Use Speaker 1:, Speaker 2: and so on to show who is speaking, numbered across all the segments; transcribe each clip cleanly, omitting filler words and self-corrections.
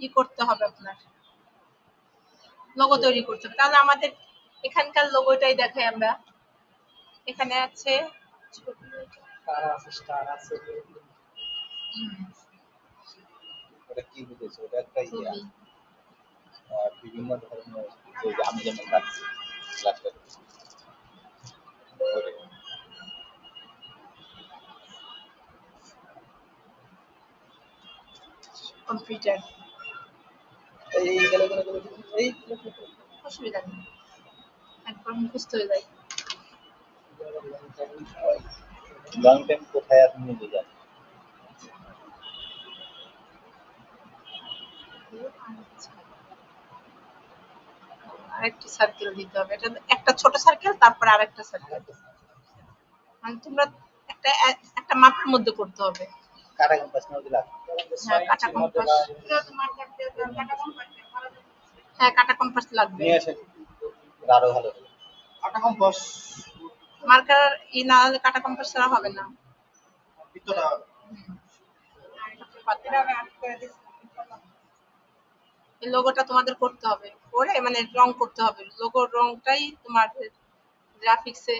Speaker 1: ই করতে হবে, আপনার লোগো তৈরি করতে হবে। তাহলে আমাদের এখানকার লোগোটাই দেখাই আমরা। এখানে আছে
Speaker 2: তারা আছে, স্টার আছে।
Speaker 3: ওটা কি বুঝেছো? ওটা একটা বিভিন্ন ধরনের, যে আমি যেমন কাটছি ক্লাসটা
Speaker 1: কম্পিউটার,
Speaker 3: এই গেলে এই
Speaker 1: অসুবিধা নেই, একবার মুখস্থ হয়ে যায়।
Speaker 3: লং টাইম কোথায় আপনি নিজে যান?
Speaker 1: আরেকটা সার্কেল দিতে হবে, এটা একটা ছোট সার্কেল, তারপরে আরেকটা সার্কেল, মানে তোমরা একটা একটা মাপের মধ্যে করতে হবে।
Speaker 3: কাটা কম্পাস নাও দিলা?
Speaker 1: হ্যাঁ, কাটা কম্পাস, হ্যাঁ কাটা কম্পাস লাগবে।
Speaker 3: নিয়ে আসেন, আরো ভালো।
Speaker 2: কাটা কম্পাস
Speaker 1: মার্কার ই না হলে কাটা কম্পাস ছাড়া হবে না।
Speaker 2: ভিতরটা
Speaker 1: এই লোগোটা তোমাদের করতে হবে, করে মানে রং করতে হবে, লোগোর রংটাই তোমার গ্রাফিক্সে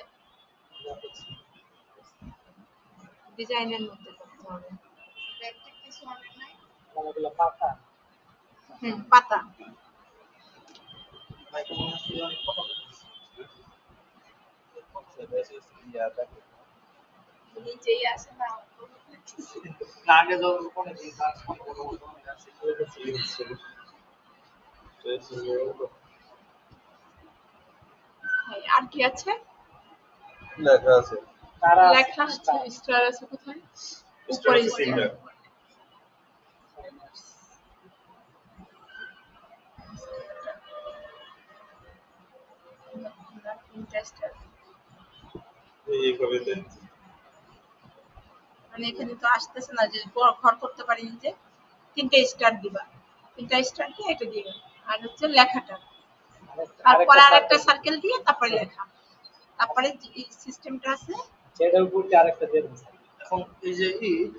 Speaker 1: ডিজাইনের মধ্যে করতে হবে।
Speaker 2: আমাগুলো পাতা।
Speaker 1: পাতা। নিচেই আছে না,
Speaker 2: আগে যখন কোনে দিন কাজ করতে
Speaker 1: আর কি আছে?
Speaker 3: লেখা আছে,
Speaker 2: তারা
Speaker 1: লেখা আছে, স্টার আছে কোথায়? উপরে স্টার। মানে এখানে তো আসতেছে না যে ঘর করতে পারি, যে 3টে স্টার দিবা, 3টা স্টার দিয়ে এটা দিবে, আর হচ্ছে লেখাটা, তারপরে আরেকটা সার্কেল দিয়ে তারপরে লেখা, তারপরে সিস্টেমটা আছে
Speaker 2: সেটার উপর দিয়ে আরেকটা দিয়ে দিন। এখন এই যে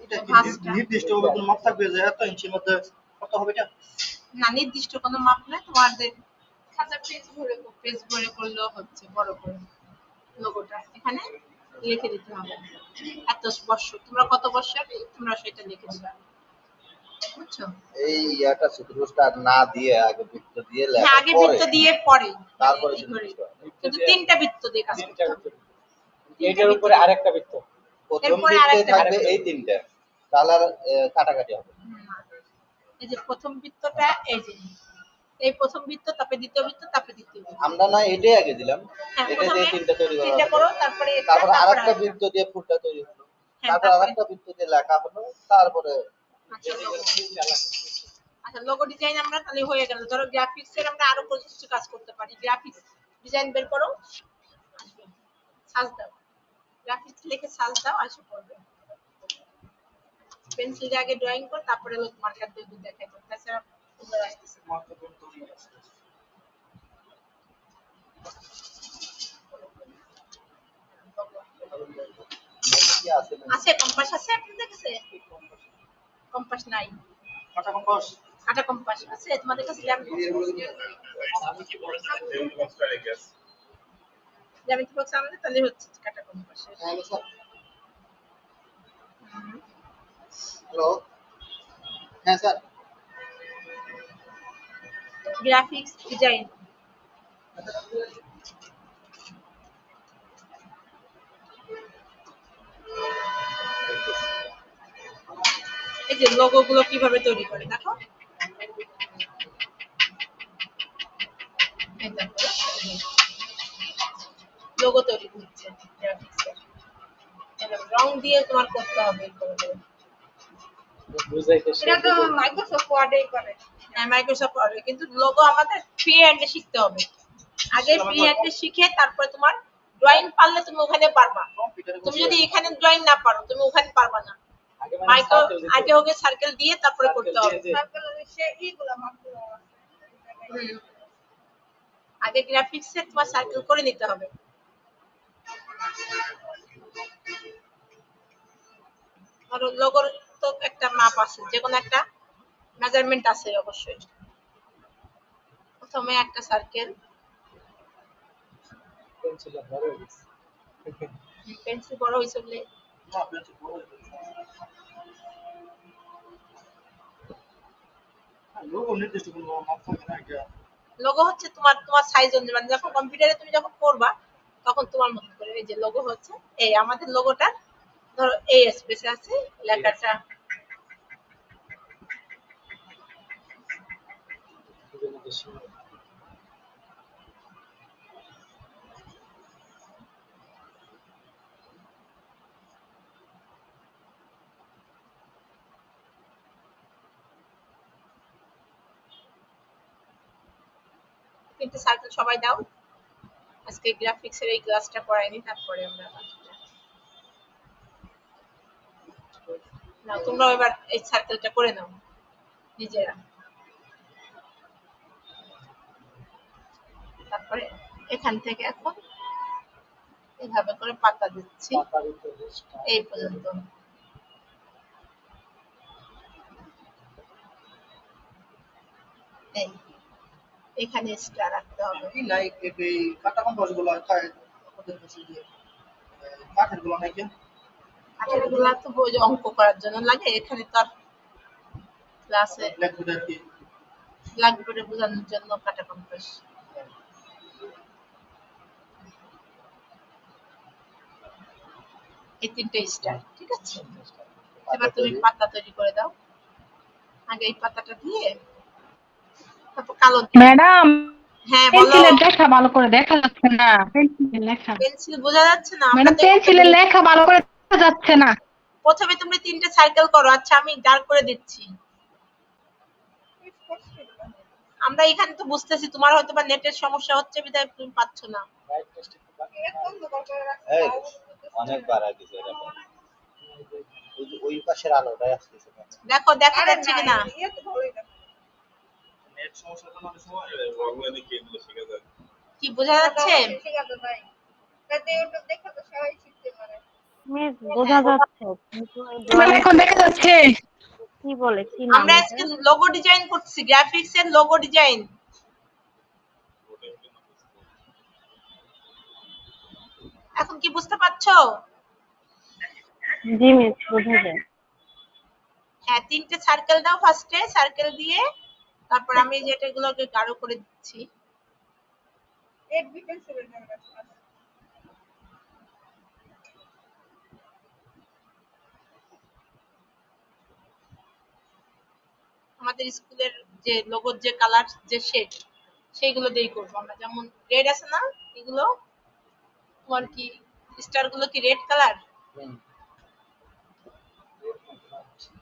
Speaker 2: এটা কি নির্দিষ্ট ভাবে কোনো মাপ থাকবে যে এত ইঞ্চির মধ্যে কত হবে এটা?
Speaker 1: না, নির্দিষ্ট কোনো মাপ নাই, তোমাদের পেজ ভরে করলেও হচ্ছে, বড় করে লোগোটা এখানে লিখে দিতে হবে, এত বর্ষ, তোমরা কত বর্ষের তোমরা সেটা লিখে দিবে, বুঝছো?
Speaker 3: এই ইয়াটা চতুর্ভুজটা না দিয়ে আগে বৃত্ত দিয়ে
Speaker 1: হ্যাঁ,
Speaker 3: লেখা
Speaker 1: আগে
Speaker 3: পরে,
Speaker 1: বৃত্ত দিয়ে পরে,
Speaker 3: তারপরে
Speaker 1: কিন্তু 3টা বৃত্ত দিয়ে কাজ করতে হবে।
Speaker 2: এটার উপরে আরেকটা বৃত্ত,
Speaker 3: প্রথম
Speaker 1: এরপরে
Speaker 3: বৃত্তে
Speaker 1: আরেকটা
Speaker 3: থাকবে
Speaker 1: বৃত্ত।
Speaker 3: এই 3টা, তাহলে আর কাটাকাটি হবে।
Speaker 1: এই যে প্রথম বৃত্তটা, এই যে এই প্রথম বৃত্ত, তারপরে দ্বিতীয় বৃত্ত, তারপরে তৃতীয় বৃত্ত।
Speaker 3: আমরা না এটাই আগে দিলাম,
Speaker 1: হ্যাঁ,
Speaker 3: এটা
Speaker 1: প্রথমে
Speaker 3: দিয়ে 3টা তৈরি করা
Speaker 1: 3টা
Speaker 3: হলো,
Speaker 1: করো, তারপরে এটা,
Speaker 3: তারপর
Speaker 1: তারপরে
Speaker 3: আরেকটা
Speaker 1: আরেকটা।
Speaker 3: বৃত্ত দিয়ে ফুলটা তৈরি হলো,
Speaker 1: হ্যাঁ,
Speaker 3: তারপর
Speaker 1: তারপরে
Speaker 3: আরেকটা বৃত্ত দিয়ে লেখা হলো, তারপরে
Speaker 1: আচ্ছা লোগো ডিজাইন আমরা তাহলে হয়ে গেল। ধরো গ্রাফিক্স এর আমরা আরো কিছু কাজ করতে পারি, গ্রাফিক্স ডিজাইন বের করো, আসবে, সার্চ দাও, গ্রাফিক্স লিখে সার্চ দাও, আসে পড়বে। পেন্সিল দিয়ে আগে ড্রয়িং কর, তারপরে লোক মার্কার দিয়ে দেখাই দাও, তাছাড়া তোমরা আসতেছে না।
Speaker 3: কি আছে না?
Speaker 1: আছে কম্পাস আছে আপনাদের কাছে? কম্পাস নাই,
Speaker 2: কাটা কম্পাস
Speaker 1: কাটা কম্পাস আছে তোমাদের কাছে? জ্যামিতি বক্স আমাদের তাহলে হচ্ছে কাটা কম্পাস।
Speaker 2: হ্যালো স্যার, হ্যালো, হ্যাঁ স্যার,
Speaker 1: গ্রাফিক্স ডিজাইন, এই যে লোগো গুলো কিভাবে তৈরি করে দেখো, এই দেখো লোগো তৈরি হচ্ছে গ্রাফিক্সের, রং দিয়ে তোমার করতে হবে এটা তো মাইক্রোসফট ওয়ার্ডেই করে। হ্যাঁ, মাইক্রোসফট ওয়ার্ডে, কিন্তু লোগো আমাদের ফ্রি হ্যান্ডে শিখতে হবে, আগে ফ্রি হ্যান্ডে শিখে তারপরে তোমার ড্রয়িং পারলে তুমি ওখানে পারবা, তুমি যদি এখানে ড্রয়িং না পারো তুমি ওখানে পারবা না। মাইক্রো আগে ওকে সার্কেল দিয়ে তারপরে করতে হবে, আগে গ্রাফিক্সে তোমার সার্কেল করে নিতে হবে। আর লোগোর তো একটা মাপ আছে, যে কোনো একটা মেজারমেন্ট আছে অবশ্যই। প্রথমে একটা সার্কেল,
Speaker 2: পেন্সিল বড় হয়ে গেছে।
Speaker 1: পেন্সিল বড় হয়েছে বলে
Speaker 2: না পেন্সিল বড় হয়ে গেছে। লোগো নির্দিষ্ট কোনো মাপ থাকে না এটা।
Speaker 1: লোগো হচ্ছে তোমার তোমার সাইজ অনুযায়ী, মানে যখন কম্পিউটারে তুমি যখন করবা তখন তোমার মতো করে এই যে লোগো হচ্ছে এই আমাদের লোগোটা ধরো এই স্পেসে আছে লেখাটা,
Speaker 2: এর মধ্যে সীমা।
Speaker 1: কিন্তু সার্কেল সবাই দাও। আজকে গ্রাফিক্সের এই ক্লাসটা করাইনি, তারপরে আমরা না, তোমরা এবার এই সার্কেলটা করে নাও নিজেরা। তারপরে এখান থেকে এখন এইভাবে করে পাতা দিচ্ছি
Speaker 2: পাতার উপরে স্টার।
Speaker 1: এই পর্যন্ত। এই এখানে স্টার রাখতে হবে।
Speaker 2: এই নাই এই কাটা কম্পাস গুলো খায় ওদের কাছে যে কাঠের গুলো নাই কেন?
Speaker 1: কাঠের গুলা তো ওই যে অঙ্ক করার জন্য লাগে, এখানে তো আর ক্লাসে
Speaker 2: ব্ল্যাকবোর্ডে কি
Speaker 1: ব্ল্যাকবোর্ডে বোঝানোর জন্য কাটা কম্পাস। এই তিনটে স্টার, ঠিক আছে। এবার তুমি পাতা তৈরি করে দাও। আগে এই পাতাটা দিয়ে তারপর কালো দিয়ে।
Speaker 4: ম্যাডাম,
Speaker 1: হ্যাঁ বলো।
Speaker 4: পেন্সিলের লেখা ভালো করে দেখা যাচ্ছে না। পেন্সিলের লেখা,
Speaker 1: পেন্সিল বোঝা যাচ্ছে না? আমরা
Speaker 4: ম্যাডাম
Speaker 1: তো
Speaker 4: পেন্সিলের লেখা ভালো করে দেখা যাচ্ছে না।
Speaker 1: প্রথমে তুমি তিনটে সার্কেল করো। আচ্ছা আমি ডার্ক করে দিচ্ছি। আমরা এখানে তো বুঝতেছি তোমার হয়তো বা নেটের সমস্যা হচ্ছে বিধায় তুমি পাচ্ছ না।
Speaker 2: রাইট টেস্ট একটু বাকি।
Speaker 3: এই অনেকবার আগে যেটা ওই যে ওই পাশের আলোটাই আসতেছে না।
Speaker 1: দেখো দেখা যাচ্ছে কিনা?
Speaker 2: নেট সমস্যা তো অনেক সময়
Speaker 5: অনলাইনে কি এগুলো শেখা যায়?
Speaker 1: কি বোঝা যাচ্ছে?
Speaker 6: মিস বোঝা যাচ্ছে কিন্তু এই
Speaker 4: ম্যাডাম এখন দেখা যাচ্ছে।
Speaker 6: কি বলে কি নাম
Speaker 1: আমরা
Speaker 6: এটা?
Speaker 1: আজকে লোগো ডিজাইন করছি, গ্রাফিক্স এর লোগো ডিজাইন।
Speaker 5: ওটা একটু না বুঝতে।
Speaker 1: এখন কি বুঝতে পারছো?
Speaker 6: জি মিস বোঝা যায়।
Speaker 1: হ্যাঁ, তিনটে সার্কেল দাও। ফার্স্টে সার্কেল দিয়ে তারপর আমি যেটাগুলোকে গাঢ় করে দিচ্ছি। আমাদের স্কুলের যে লোগোর যে কালার যে শেড সেইগুলো দিয়েই করবো আমরা। যেমন রেড আছে না, এগুলো তোমার কি স্টার গুলো কি রেড কালার?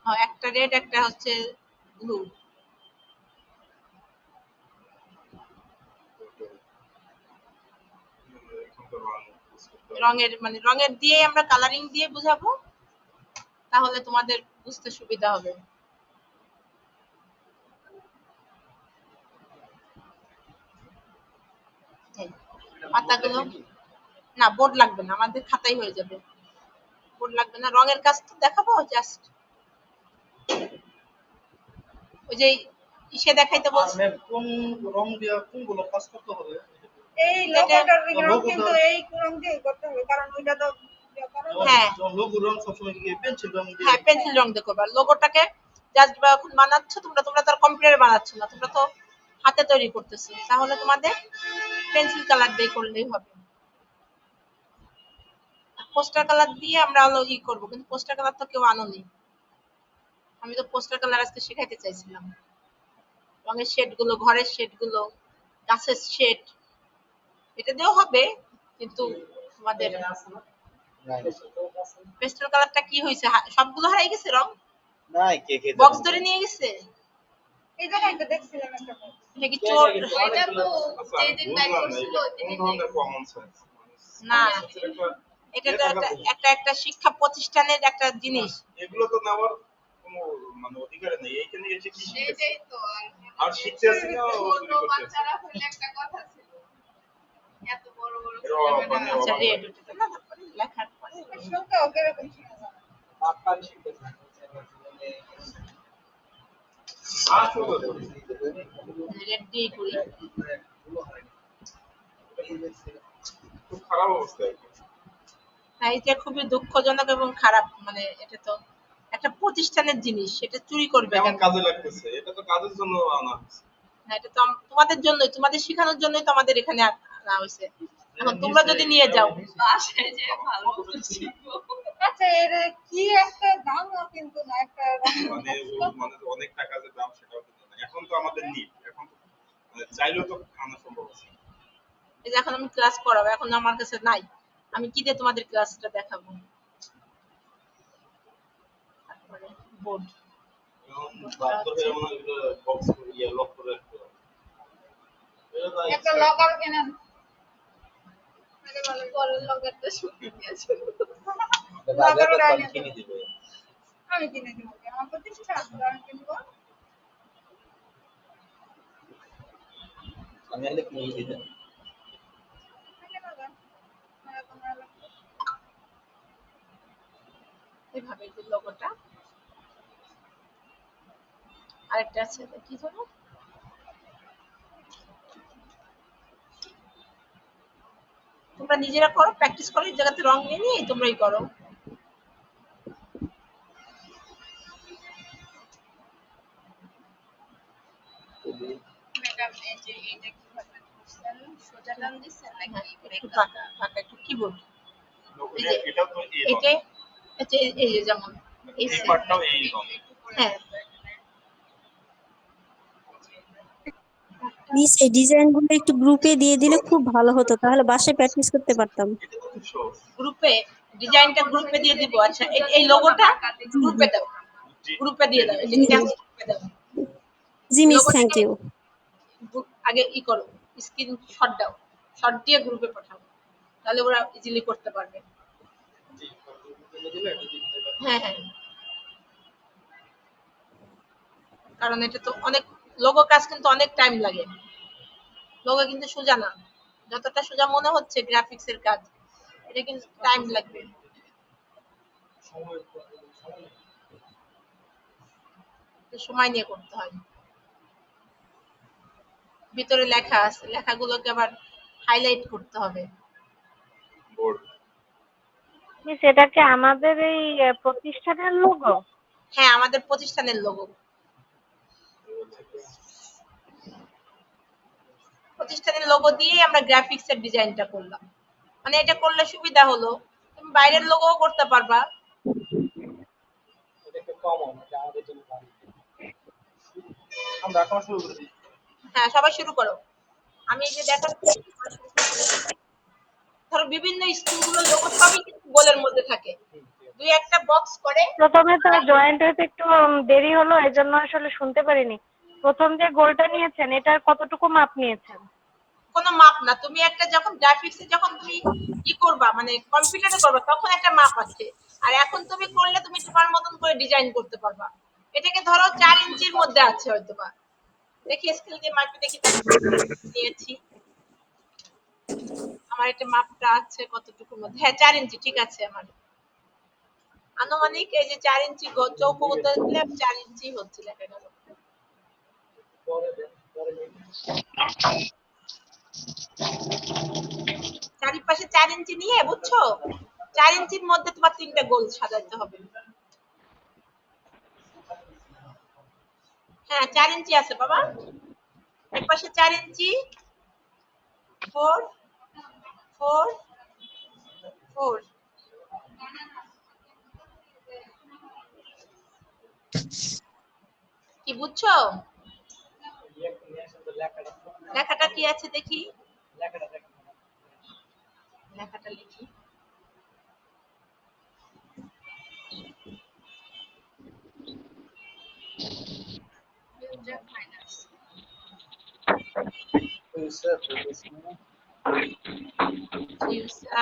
Speaker 1: হ্যাঁ, একটা রেড একটা হচ্ছে ব্লু।
Speaker 5: এখন তো রং বুঝতে হবে।
Speaker 1: রঙের মানে রঙের দিয়ে আমরা কালারিং দিয়ে বুঝাবো, তাহলে তোমাদের বুঝতে সুবিধা হবে। এই পাতাগুলো না, বোর্ড লাগবে না, আমাদের খাতাই হয়ে যাবে। বোর্ড লাগবে না, রঙের কাজ তো দেখাবো জাস্ট। ওই যে ইসে দেখাইতে বলছি।
Speaker 2: ম্যাম কোন রং দিয়ে কোনগুলো কাজ করতে হবে?
Speaker 7: এই লোগোটার রং কিন্তু এই রং দিয়ে করতে হবে, কারণ ওইটা তো
Speaker 1: হ্যাঁ
Speaker 2: লোগো রং সবসময় কি পেন্সিল রং দিয়ে?
Speaker 1: হ্যাঁ, পেন্সিল রং দিয়ে করবা। লোগোটাকে জাস্ট এখন বানাচ্ছ তোমরা তো আর কম্পিউটারে বানাচ্ছ না, তোমরা তো হাতে তৈরি করতেছো, তাহলে তোমাদের পেন্সিল কালার দিয়ে করলেই হবে। পোস্টার কালার দিয়ে আমরা হলো ই করবো, কিন্তু পোস্টার কালার তো কেউ আনোনি। আমি তো পোস্টার কালার আজকে শেখাইতে চাইছিলাম। রঙের শেড গুলো, ঘরের শেড গুলো, গাছের শেড, এটা দিয়েও হবে, কিন্তু তোমাদের পেস্টেল কালারটা কি হয়েছে? সবগুলো হারিয়ে গেছে রং,
Speaker 3: নাই কে কে
Speaker 1: বক্স ধরে নিয়ে গেছে।
Speaker 7: এই জায়গায় তো দেখছিলাম একটা box।
Speaker 1: এটা কি চোর?
Speaker 5: আচ্ছা, বুঝলাম না এটা কোন ধরনের কমন সেন্স?
Speaker 1: না, এটা তো একটা শিক্ষা প্রতিষ্ঠানের একটা জিনিস।
Speaker 5: এগুলো তো নেওয়ার কোনো মানে অধিকার নেই। এইখানে এসে কি শিখতেছে? আর শিখতে আসি না ও চুরি করতেছে। মানে
Speaker 1: আচ্ছা,
Speaker 5: অবাক
Speaker 1: রেড
Speaker 5: লাগে।
Speaker 1: ওটা না, তারপরে লেখার পরে
Speaker 7: শুনতেও কিরকম শোনা যায়।
Speaker 2: পাতারই শিখতেছে।
Speaker 1: রেড দিয়ে করি।
Speaker 5: খুব খারাপ অবস্থা এখন।
Speaker 1: হ্যাঁ, এটা খুবই দুঃখজনক এবং খারাপ, মানে এটা তো একটা প্রতিষ্ঠানের জিনিস, সেটা চুরি করবে
Speaker 5: কেমন
Speaker 1: কেন?
Speaker 5: কাজে লাগতেছে? এটা তো কাজের জন্য আনা হয়েছে।
Speaker 1: হ্যাঁ, এটা তো তোমাদের জন্যই, তোমাদের শেখানোর জন্যই তো আমাদের এখানে আনা হয়েছে। এখন তোমরা যদি নিয়ে যাও
Speaker 7: আচ্ছা এর কি একটা দামও কিন্তু না, একটা
Speaker 5: মানে মানে অনেক টাকা যে দাম সেটাও কিন্তু না। এখন তো আমাদের নিট, এখন তো মানে চাইলেও তো আনা সম্ভব আছে।
Speaker 1: এই যে এখন আমি ক্লাস করাবো, এখন আমার কাছে নাই, আমি কি দিয়ে তোমাদের ক্লাসটা দেখাবো? তারপরে বোর্ড,
Speaker 5: এখন বাধ্য হয়ে মনে হয় এগুলো বক্স লক করে রাখতে হবে। এটা তো
Speaker 7: একটা লকার কেনেন। আরে বলে বড় লকারটা শুকিয়ে গেছে।
Speaker 3: বাজার দোকান কিনে দিবে।
Speaker 7: আমি কিনে দিব, আমার প্রতিষ্ঠান আমি কিনবো।
Speaker 3: আমি হলে কিনে দিতে।
Speaker 1: এইভাবে যে লোগোটা, আরেকটা আছে কি জানো, তোমরা নিজেরা করো, প্র্যাকটিস করো, এই জায়গাতে রং নিয়ে নিয়ে তোমরাই করো।
Speaker 7: ম্যাডাম এই যে এইটা কিভাবে করছেন, সোজা টান দিচ্ছেন নাকি
Speaker 1: একটু ফাঁকা ফাঁকা, একটু কিবোর্ড, এই যে
Speaker 5: এটা তো এই রং।
Speaker 1: এটা আচ্ছা, এই যে যেমন এই
Speaker 5: এই পার্টটাও এই রং।
Speaker 1: হ্যাঁ,
Speaker 8: প্লিজ এই ডিজাইনগুলো একটু গ্রুপে দিয়ে দিলে খুব ভালো হতো, তাহলে বাসায় প্র্যাকটিস করতে পারতাম।
Speaker 5: এটা তো খুব সহজ।
Speaker 1: গ্রুপে ডিজাইনটা গ্রুপে দিয়ে দিব। আচ্ছা, এই লোগোটা
Speaker 8: জি
Speaker 1: গ্রুপে দাও,
Speaker 5: জি।
Speaker 1: গ্রুপে দিয়ে দাও, এটা
Speaker 8: জি
Speaker 1: ক্লাস গ্রুপে দাও।
Speaker 8: জি মিস, থ্যাংক
Speaker 1: লোগোটাকে
Speaker 8: ইউ।
Speaker 1: আগে ই করো, স্ক্রিন শট দাও, শট দিয়ে গ্রুপে পাঠাও, তাহলে ওরা ইজিলি করতে পারবে। হ্যাঁ হ্যাঁ, কারণ এটা তো অনেক, লোগো কাজ কিন্তু অনেক টাইম লাগে, লোগো কিন্তু সোজা না, যতটা সোজা মনে হচ্ছে গ্রাফিক্স এর কাজ, এটা কিন্তু টাইম লাগবে, সময় নিয়ে করতে হয়। ভিতরে লেখা আছে, লেখাগুলোকে আবার হাইলাইট করতে হবে।
Speaker 5: বোর্ড।
Speaker 6: মিস এটা কি আমাদের এই প্রতিষ্ঠানের লোগো?
Speaker 1: হ্যাঁ, আমাদের প্রতিষ্ঠানের লোগো, প্রতিষ্ঠানের লোগো দিয়ে আমরা গ্রাফিক্স এর ডিজাইনটা করলাম। মানে এটা করলে সুবিধা হলো, তুমি বাইরের লোগোও করতে পারবা।
Speaker 2: এটা একটু কমন, এটা আমাদের জন্য ভালো। আমরা এখন শুরু করে দিই।
Speaker 1: হ্যাঁ, সবাই শুরু করো, আমি এই যে দেখাচ্ছি, ধরো বিভিন্ন স্কুলগুলোর লোগো সবই কিন্তু গোলের মধ্যে থাকে, দুই একটা বক্স করে।
Speaker 6: প্রথমে তো জয়েন্ট হতে একটু দেরি হলো, এজন্য আসলে শুনতে পারিনি। প্রথম যে গোলটা নিয়েছেন এটার কতটুকু মাপ নিয়েছেন?
Speaker 1: কোনো মাপ না, তুমি একটা যখন গ্রাফিক্সে যখন তুমি কি করবা, মানে কম্পিউটারে করবা, তখন একটা মাপ আছে, আর এখন তুমি করলে তুমি তোমার মতন করে ডিজাইন করতে পারবা। এটাকে ধরো 4 ইঞ্চির মধ্যে আছে হয়তোবা, দেখি স্কেল দিয়ে মাপে দেখি, নিয়েছি আমার এটা মাপটা আছে কতটুকুর মধ্যে, হ্যাঁ 4 ইঞ্চি ঠিক আছে আমার আনুমানিক, এই যে 4 ইঞ্চি চৌকো করতে দিলে 4 ইঞ্চি হচ্ছে, দেখা গেল। চারিপাশে 4 ইঞ্চি নিয়ে, বুঝছো, 4 ইঞ্চির মধ্যে তোমার 3টা গোল সাজাতে হবে। হ্যাঁ 4 ইঞ্চি আছে বাবা, এক পাশে 4 ইঞ্চি, 4 4 4, কি বুঝছো? লেখাটা কি আছে দেখি, লেখাটা লিখি।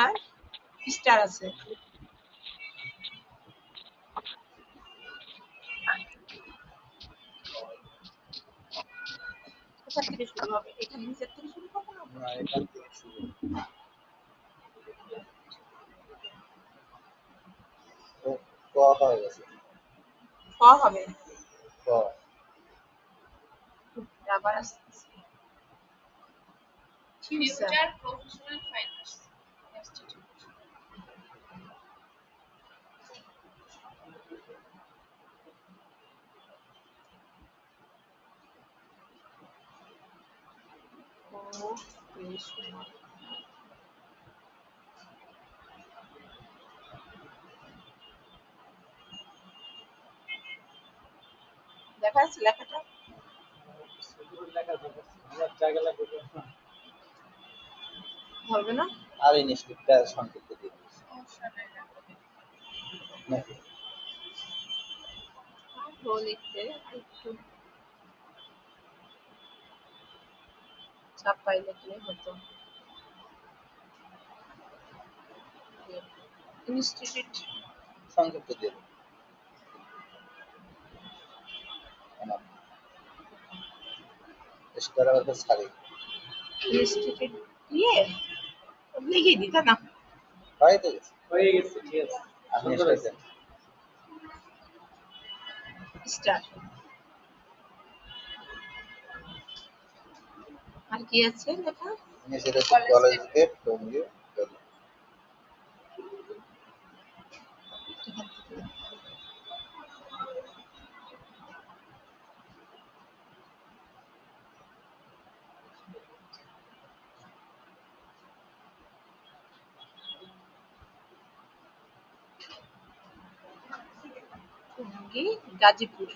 Speaker 1: আর স্টার আছে, কোথা থেকে শুরু হবে, এখানে নিচের থেকে শুরু করবো না?
Speaker 3: না, এখান থেকে শুরু। ক হয়ে গেছে।
Speaker 1: ক হবে,
Speaker 3: ক।
Speaker 1: আবার আসতেছে ফিউচার
Speaker 7: প্রফেশনাল ফাইন্যান্স
Speaker 1: দেখা যাচ্ছে লেখাটা ধরবে না
Speaker 3: আর ইনস্টিটিউটটা সংক্ষিপ্ত দিয়ে দিচ্ছি। নাকি?
Speaker 1: লিখতে একটু চাপাই লিখলে হতো ইনস্টিটিউট
Speaker 3: সংক্ষিপ্ত দিয়ে দিন। স্কোয়ার আবার ছাড়ি
Speaker 1: ইনস্টিটিউট লিখে দিতা না
Speaker 3: হয়ে তো গেছে
Speaker 2: হয়ে গেছে, ঠিক আছে।
Speaker 3: আপনি
Speaker 2: সুন্দর
Speaker 3: এসেছেন
Speaker 1: স্টার আর কি আছে লেখা
Speaker 3: নিচে দেখো কলেজ গেট টঙ্গী
Speaker 1: টঙ্গী গাজীপুর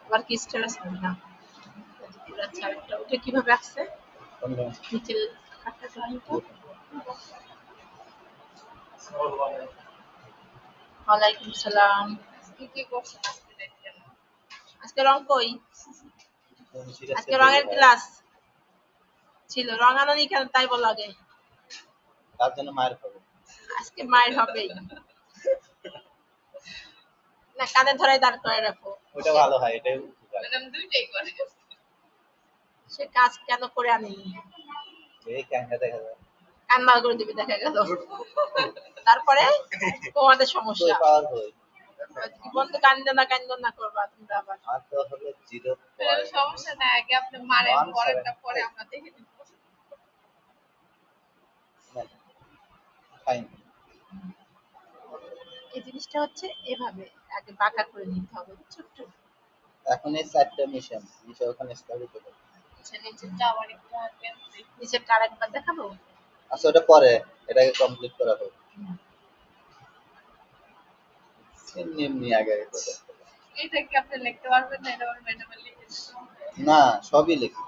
Speaker 1: আবার কি স্টার আছে না গাজীপুর আচ্ছা আরেকটা ওটা কিভাবে আসছে নিচের খাতা ড্রয়িংটা ওয়ালাইকুম সালাম
Speaker 7: কি করছেন আজকে দেখেন
Speaker 1: আজকে রং কই আজকে রঙের ক্লাস ছিল রং আনানি কেন তাই বল আগে
Speaker 3: তার জন্য মায়ের খাবো
Speaker 1: আজকে মায়ের হবেই না কানে ধরে দাঁড় করে রাখো
Speaker 3: ওটা ভালো হয় এটাই উপকার।
Speaker 7: ম্যাডাম দুইটাই করে
Speaker 1: সে কাজ কেন করে আনিনি
Speaker 3: এই ক্যাঙ্গা দেখা যায়
Speaker 1: কান্নাল করে দিবি দেখা গেল তারপরে তোমাদের সমস্যা
Speaker 3: পাওয়ার হই
Speaker 1: বন্ধু কান্দো না করবা তোমরা আবার
Speaker 3: আর তো হলো 0
Speaker 7: ম্যাডাম সমস্যা নাই আগে আপনি মারেন পরেরটা পরে আমরা দেখে নিব
Speaker 3: ফাইন
Speaker 1: এই জিনিসটা হচ্ছে এভাবে আগে বাঁকা করে নিতে হবে ছোট্ট
Speaker 3: এখন এই 4টা মিশন ওখানে স্থাপিত করব
Speaker 7: আচ্ছা নিচেরটা আবার একটু আগে
Speaker 1: নিচেরটা আরেকবার দেখাবো
Speaker 3: আচ্ছা ওটা পরে এটাকে কমপ্লিট করা হোক এমনি আগে করে
Speaker 7: এটা কি আপনি লিখতে পারবেন না এটা ম্যাডাম লিখে দিতে
Speaker 3: না সবই লিখি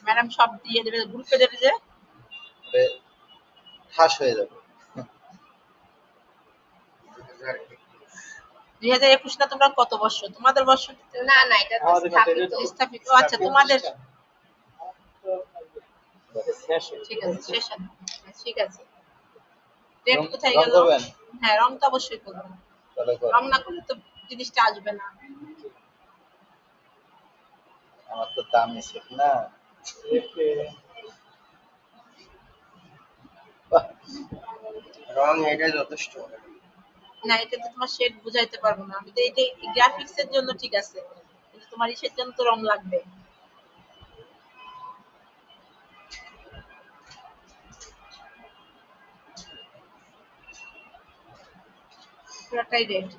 Speaker 1: ম্যাডাম সব দিয়ে দেবে গ্রুপে দেবে যে
Speaker 3: ওটা ঠাস হয়ে যাবে
Speaker 1: 2021 না তোমরা কত বর্ষ তোমাদের বর্ষ
Speaker 7: না না এটা তো স্থাপিত
Speaker 1: স্থাপিত ও আচ্ছা তোমাদের
Speaker 2: শেষ হয়ে
Speaker 1: ঠিক আছে শেষ ঠিক আছে ডেট
Speaker 3: রং-
Speaker 1: কোথায়
Speaker 3: রং
Speaker 1: গেল
Speaker 3: করবেন?
Speaker 1: হ্যাঁ রং তো অবশ্যই করবো
Speaker 3: তাহলে করো।
Speaker 1: রং না করলে তো জিনিসটা আসবে না
Speaker 3: আমার তো দামি সেট না বাহ,
Speaker 2: রং এটাই যথেষ্ট।
Speaker 1: না এটা তো তোমার শেড বুঝাইতে পারবো না আমি তো এই যে গ্রাফিক্স এর জন্য ঠিক আছে কিন্তু তোমার ইসের জন্য তো রং লাগবে পুরাটাই রেড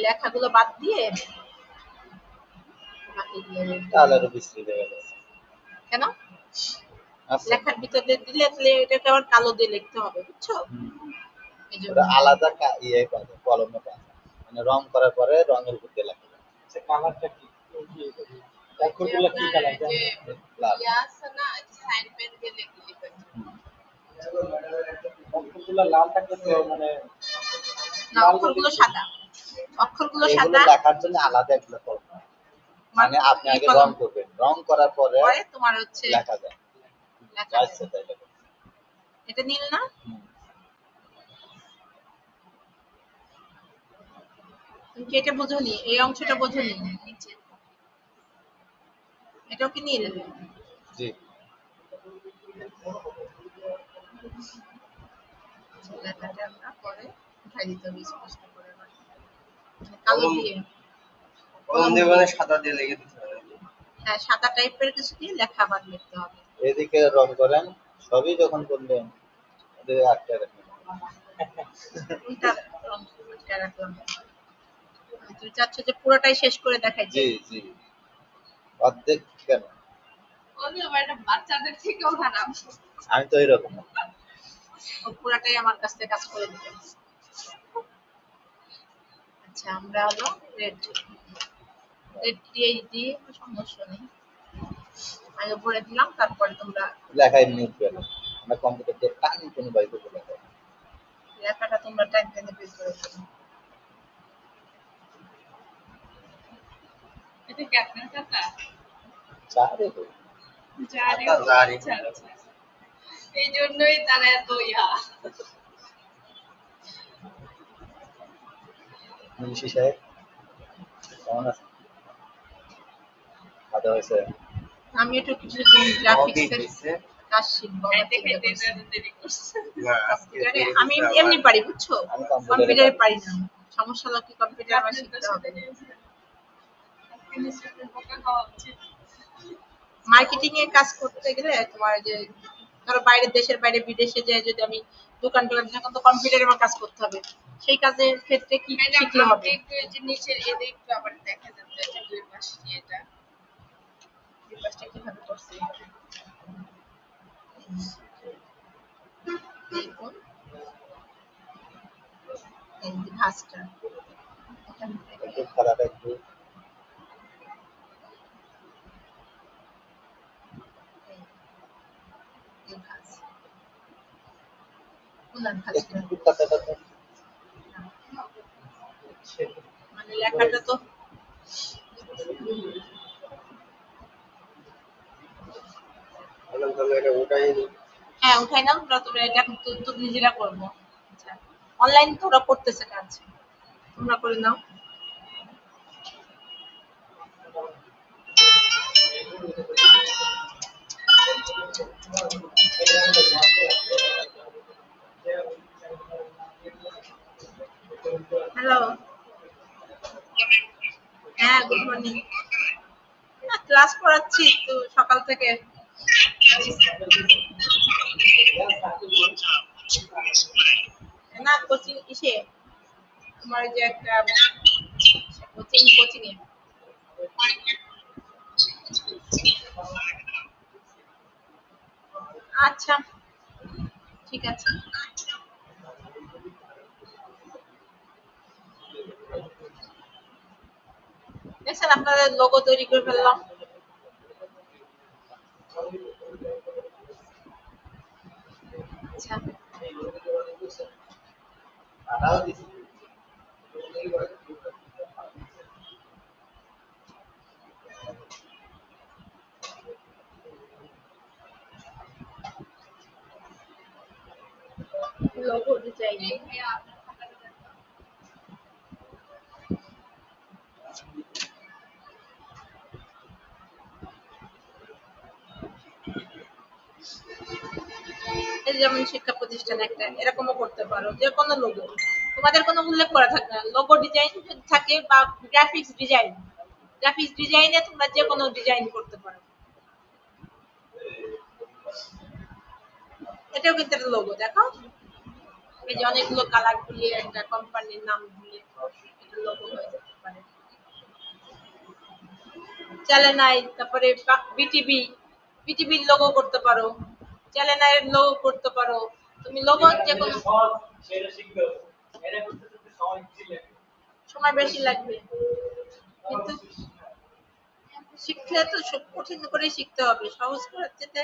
Speaker 1: লেখাগুলো বাদ দিয়ে বাকিগুলো red।
Speaker 3: তাহলে আরো বিশ্রী হয়ে গেছে
Speaker 1: কেন
Speaker 3: আচ্ছা
Speaker 1: লেখার ভিতরে দিলে তাহলে এটাকে আবার কালো দিয়ে লিখতে হবে বুঝছো এই জন্য
Speaker 3: ওটা আলাদা ইয়ে পাবে কলমে পাবে মানে রং করার পরে রঙের উপর দিয়ে লেখা যাবে
Speaker 2: আচ্ছা কালারটা কি অক্ষরগুলো কি কালার
Speaker 7: যে
Speaker 3: লাল
Speaker 7: ইয়া আছে না সাইন পেন দিয়ে লিখে
Speaker 2: অক্ষরগুলো লাল থাকলে তো মানে
Speaker 1: না অক্ষরগুলো সাদা অক্ষরগুলো
Speaker 3: এগুলো
Speaker 1: সাদা
Speaker 3: লেখার জন্য আলাদা একটা কলম মানে আপনি আগে রং করবেন রং করার পরে
Speaker 1: পরে তোমার হচ্ছে
Speaker 3: লেখা যায়
Speaker 1: লেখা
Speaker 3: যা ইচ্ছে
Speaker 1: যায়।
Speaker 3: তাই লেখা যায়।
Speaker 1: এটা নীল না
Speaker 3: হুম।
Speaker 1: তুমি কি এটা বোঝোনি এই অংশটা বোঝোনি নিচে এটাও কি নীল
Speaker 3: জি
Speaker 1: লেখাটা আমরা পরে উঠাই দিতে হবে স্পষ্ট করে আবার। কালো দিয়ে
Speaker 2: কলম দিয়ে মানে সাদা দিয়ে লিখে দিতে হবে।
Speaker 1: হ্যাঁ সাদা টাইপের কিছু দিয়ে লেখা আবার লিখতে হবে।
Speaker 3: এদিকে রং করেন, সবই যখন করলেন এদিকে আটকে রাখেন।
Speaker 1: কোনটা রং আটকে রাখলাম? তুমি চাচ্ছ যে পুরোটাই শেষ করে দেখাইতে?
Speaker 3: জি জি, অর্ধেক কেন?
Speaker 1: বাচ্চাদের থেকেও খারাপ।
Speaker 3: আমি তো এরকম।
Speaker 1: ও পুরাটাই আমার কাছ থেকে কাজ করে দিবে। আচ্ছা আমরা হলো রেড দিয়ে সমস্যা নেই, আগে পড়ে দিলাম তারপরে তোমরা
Speaker 3: লেখায় নিউজ পেল, আমরা কম্পিউটার দিয়ে টাইম কোনো বাই করবো লেখা।
Speaker 1: লেখাটা তোমরা টাইপ করে বের করে দেবে। এটা কি আপনার কথা?
Speaker 3: চারে তো
Speaker 1: জানি
Speaker 2: জানি।
Speaker 1: এই জন্যই তারা এত ইয়া।
Speaker 3: মুন্সি সাহেব কেমন আছে? খাওয়া দাওয়া হয়েছে?
Speaker 1: আমি একটু কিছুদিন গ্রাফিক্সের কাজ শিখবো। কম্পিউটারে আমি এমনি পারি বুঝছো,
Speaker 3: আমি
Speaker 1: কম্পিউটারে পারি না। সমস্যা হলো কি কম্পিউটার আমার শিখতে হবে। মার্কেটিং এর কাজ করতে গেলে তোমার যে ধরো বাইরের দেশের বাইরে বিদেশে যায় যদি আমি দোকান টোকান তখন তো কম্পিউটারে আমার কাজ করতে হবে। সেই কাজের ক্ষেত্রে কি শিখতে হবে? নিচের এদিকে একটু আবার দেখা যাচ্ছে এটা দুই পাশে এটা দুই পাশটা কিভাবে করছে দেখুন এই যে ভাঁজটা এখান থেকে
Speaker 3: একটু খারাপটা একটু
Speaker 1: এই ভাঁজ উনার ভাঁজটা
Speaker 3: একটু কাটাটা
Speaker 1: মানে লেখাটা তো
Speaker 2: তাহলে এটা ওটাই
Speaker 1: হ্যাঁ উঠাই নাও তোমরা এটা তো নিজেরা করবো। আচ্ছা অনলাইন তো ওরা করতেছে কাজ, তোমরা করে নাও। হ্যালো, হ্যাঁ গুড মর্নিং। ক্লাস করাচ্ছি তো সকাল থেকে। না কোচিং ইসে তোমার যে একটা কোচিং এ। আচ্ছা ঠিক আছে। দেখছেন আপনাদের লোগো তৈরি করে ফেললাম। আচ্ছা
Speaker 3: কাটাও দিছি।
Speaker 1: লোগো ডিজাইন এই যেমন শিক্ষা প্রতিষ্ঠান একটা এরকমও করতে পারো, যে কোনো লোগো তোমাদের কোনো উল্লেখ করা থাকে না, লোগো ডিজাইন থাকে বা গ্রাফিক্স ডিজাইনে তোমরা যে কোনো ডিজাইন করতে পারো। এটাও কিন্তু একটা লোগো দেখো, এই যে অনেকগুলো কালার দিয়ে একটা কোম্পানির নাম দিয়ে এটা লোগো হয়ে যেতে পারে। চ্যালেনাই তারপরে বিটিভির লোগো করতে পারো, চ্যালেনাইয়ের লোগো করতে পারো। তুমি লোগো যে কোনো সময় বেশি লাগবে, কিন্তু শিখলে তো কঠিন করে শিখতে হবে, সহজ করার চেয়ে